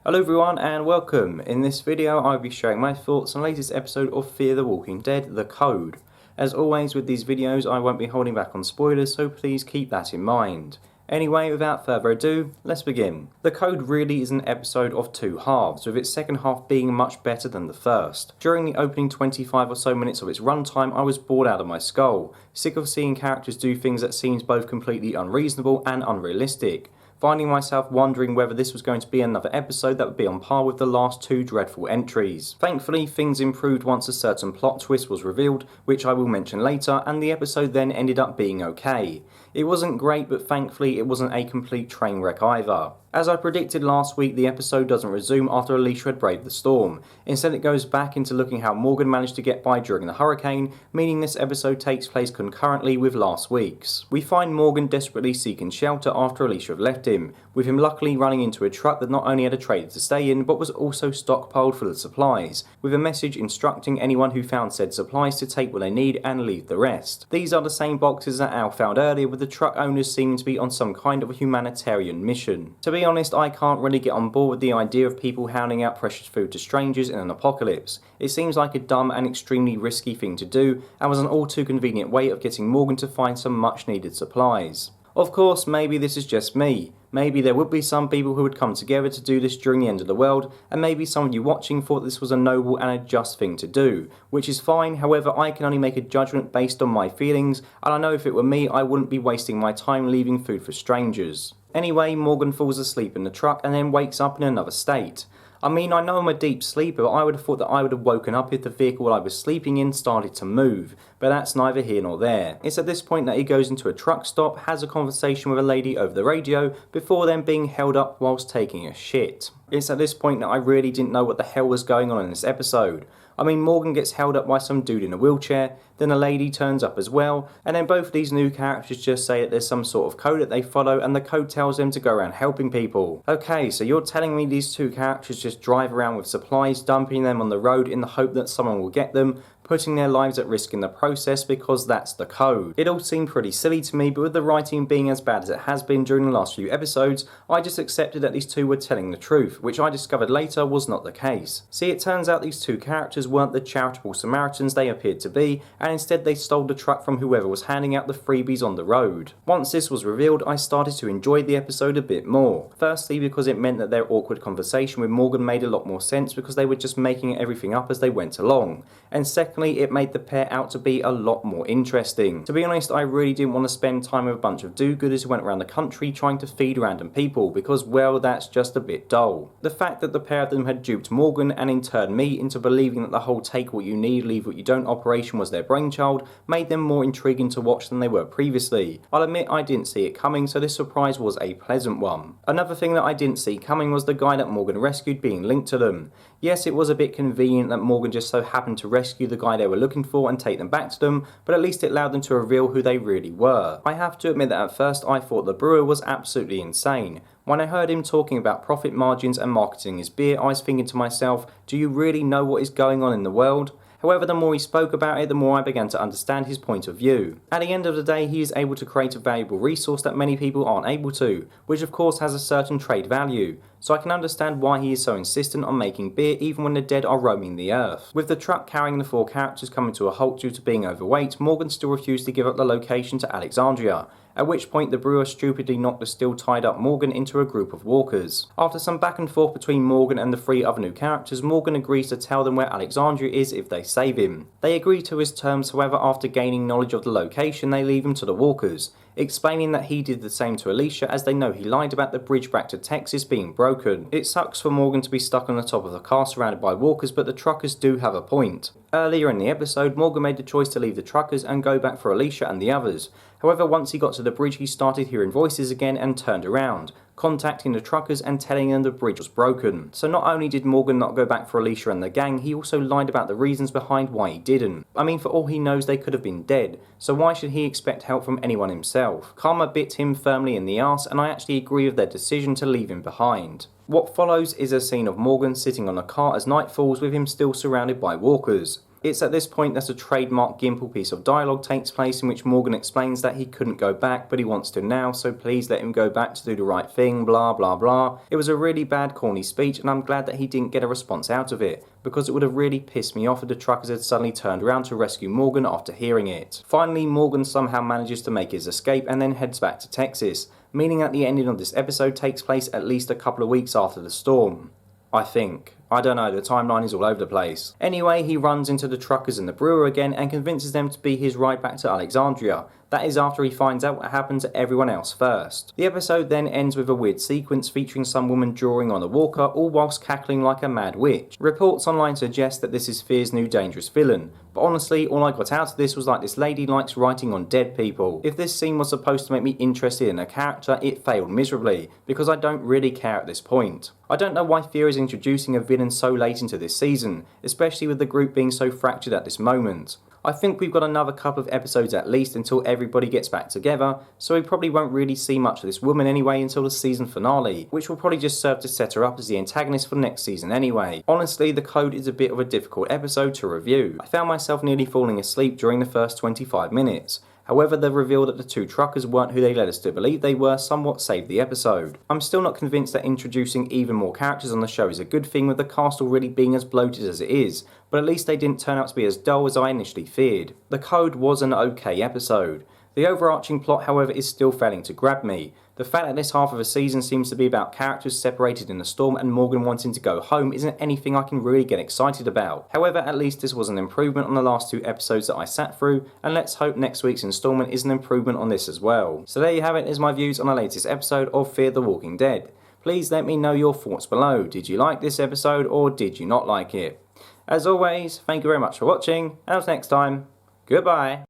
Hello everyone and welcome. In this video I'll be sharing my thoughts on the latest episode of Fear the Walking Dead, The Code. As always with these videos I won't be holding back on spoilers, so please keep that in mind. Anyway, without further ado, let's begin. The Code really is an episode of two halves, with its second half being much better than the first. During the opening 25 or so minutes of its runtime I was bored out of my skull, sick of seeing characters do things that seems both completely unreasonable and unrealistic. Finding myself wondering whether this was going to be another episode that would be on par with the last two dreadful entries. Thankfully, things improved once a certain plot twist was revealed, which I will mention later, and the episode then ended up being okay. It wasn't great, but thankfully it wasn't a complete train wreck either. As I predicted last week, the episode doesn't resume after Alicia had braved the storm. Instead it goes back into looking how Morgan managed to get by during the hurricane, meaning this episode takes place concurrently with last week's. We find Morgan desperately seeking shelter after Alicia had left him, with him luckily running into a truck that not only had a trailer to stay in, but was also stockpiled full of supplies, with a message instructing anyone who found said supplies to take what they need and leave the rest. These are the same boxes that Al found earlier, with the truck owners seeming to be on some kind of a humanitarian mission. To be honest, I can't really get on board with the idea of people handing out precious food to strangers in an apocalypse. It seems like a dumb and extremely risky thing to do, and was an all too convenient way of getting Morgan to find some much needed supplies. Of course, maybe this is just me. Maybe there would be some people who would come together to do this during the end of the world, and maybe some of you watching thought this was a noble and a just thing to do, which is fine. However, I can only make a judgment based on my feelings, and I know if it were me I wouldn't be wasting my time leaving food for strangers. Anyway, Morgan falls asleep in the truck and then wakes up in another state. I mean, I know I'm a deep sleeper, but I would have thought that I would have woken up if the vehicle I was sleeping in started to move, but that's neither here nor there. It's at this point that he goes into a truck stop, has a conversation with a lady over the radio, before then being held up whilst taking a shit. It's at this point that I really didn't know what the hell was going on in this episode. I mean, Morgan gets held up by some dude in a wheelchair, then a lady turns up as well, and then both these new characters just say that there's some sort of code that they follow, and the code tells them to go around helping people. Okay, so you're telling me these two characters just drive around with supplies, dumping them on the road in the hope that someone will get them, putting their lives at risk in the process because that's the code. It all seemed pretty silly to me, but with the writing being as bad as it has been during the last few episodes, I just accepted that these two were telling the truth, which I discovered later was not the case. See, it turns out these two characters weren't the charitable Samaritans they appeared to be, and instead they stole the truck from whoever was handing out the freebies on the road. Once this was revealed, I started to enjoy the episode a bit more. Firstly, because it meant that their awkward conversation with Morgan made a lot more sense because they were just making everything up as they went along, and secondly, it made the pair out to be a lot more interesting. To be honest, I really didn't want to spend time with a bunch of do-gooders who went around the country trying to feed random people because, well, that's just a bit dull. The fact that the pair of them had duped Morgan and in turn me into believing that the whole take what you need, leave what you don't operation was their brainchild made them more intriguing to watch than they were previously. I'll admit I didn't see it coming, so this surprise was a pleasant one. Another thing that I didn't see coming was the guy that Morgan rescued being linked to them. Yes, it was a bit convenient that Morgan just so happened to rescue the guy they were looking for and take them back to them, but at least it allowed them to reveal who they really were. I have to admit that at first I thought the brewer was absolutely insane. When I heard him talking about profit margins and marketing his beer, I was thinking to myself, do you really know what is going on in the world? However, the more he spoke about it, the more I began to understand his point of view. At the end of the day, he is able to create a valuable resource that many people aren't able to, which of course has a certain trade value. So I can understand why he is so insistent on making beer even when the dead are roaming the earth. With the truck carrying the four characters coming to a halt due to being overweight, Morgan still refused to give up the location to Alexandria, at which point the brewer stupidly knocked the still tied up Morgan into a group of walkers. After some back and forth between Morgan and the three other new characters, Morgan agrees to tell them where Alexandria is if they save him. They agree to his terms, however after gaining knowledge of the location they leave him to the walkers, explaining that he did the same to Alicia as they know he lied about the bridge back to Texas being broken. It sucks for Morgan to be stuck on the top of the car surrounded by walkers, but the truckers do have a point. Earlier in the episode, Morgan made the choice to leave the truckers and go back for Alicia and the others. However, once he got to the bridge he started hearing voices again and turned around, contacting the truckers and telling them the bridge was broken. So not only did Morgan not go back for Alicia and the gang, he also lied about the reasons behind why he didn't. I mean, for all he knows they could have been dead, so why should he expect help from anyone himself? Karma bit him firmly in the arse, and I actually agree with their decision to leave him behind. What follows is a scene of Morgan sitting on a car as night falls with him still surrounded by walkers. It's at this point that a trademark Gimple piece of dialogue takes place in which Morgan explains that he couldn't go back but he wants to now, so please let him go back to do the right thing, blah blah blah. It was a really bad corny speech and I'm glad that he didn't get a response out of it, because it would have really pissed me off if the truckers had suddenly turned around to rescue Morgan after hearing it. Finally, Morgan somehow manages to make his escape and then heads back to Texas, meaning that the ending of this episode takes place at least a couple of weeks after the storm. I think. I don't know, the timeline is all over the place. Anyway, he runs into the truckers and the brewer again and convinces them to be his ride back to Alexandria. That is after he finds out what happened to everyone else first. The episode then ends with a weird sequence featuring some woman drawing on a walker, all whilst cackling like a mad witch. Reports online suggest that this is Fear's new dangerous villain, but honestly all I got out of this was like, this lady likes writing on dead people. If this scene was supposed to make me interested in a character, it failed miserably, because I don't really care at this point. I don't know why Fear is introducing a villain so late into this season, especially with the group being so fractured at this moment. I think we've got another couple of episodes at least until everybody gets back together, so we probably won't really see much of this woman anyway until the season finale, which will probably just serve to set her up as the antagonist for next season anyway. Honestly, The Code is a bit of a difficult episode to review. I found myself nearly falling asleep during the first 25 minutes. However, the reveal that the two truckers weren't who they led us to believe they were somewhat saved the episode. I'm still not convinced that introducing even more characters on the show is a good thing, with the cast already being as bloated as it is, but at least they didn't turn out to be as dull as I initially feared. The Code was an okay episode. The overarching plot, however, is still failing to grab me. The fact that this half of a season seems to be about characters separated in the storm and Morgan wanting to go home isn't anything I can really get excited about. However, at least this was an improvement on the last two episodes that I sat through, and let's hope next week's installment is an improvement on this as well. So there you have it, is my views on the latest episode of Fear the Walking Dead. Please let me know your thoughts below. Did you like this episode or did you not like it? As always, thank you very much for watching, and until next time, goodbye.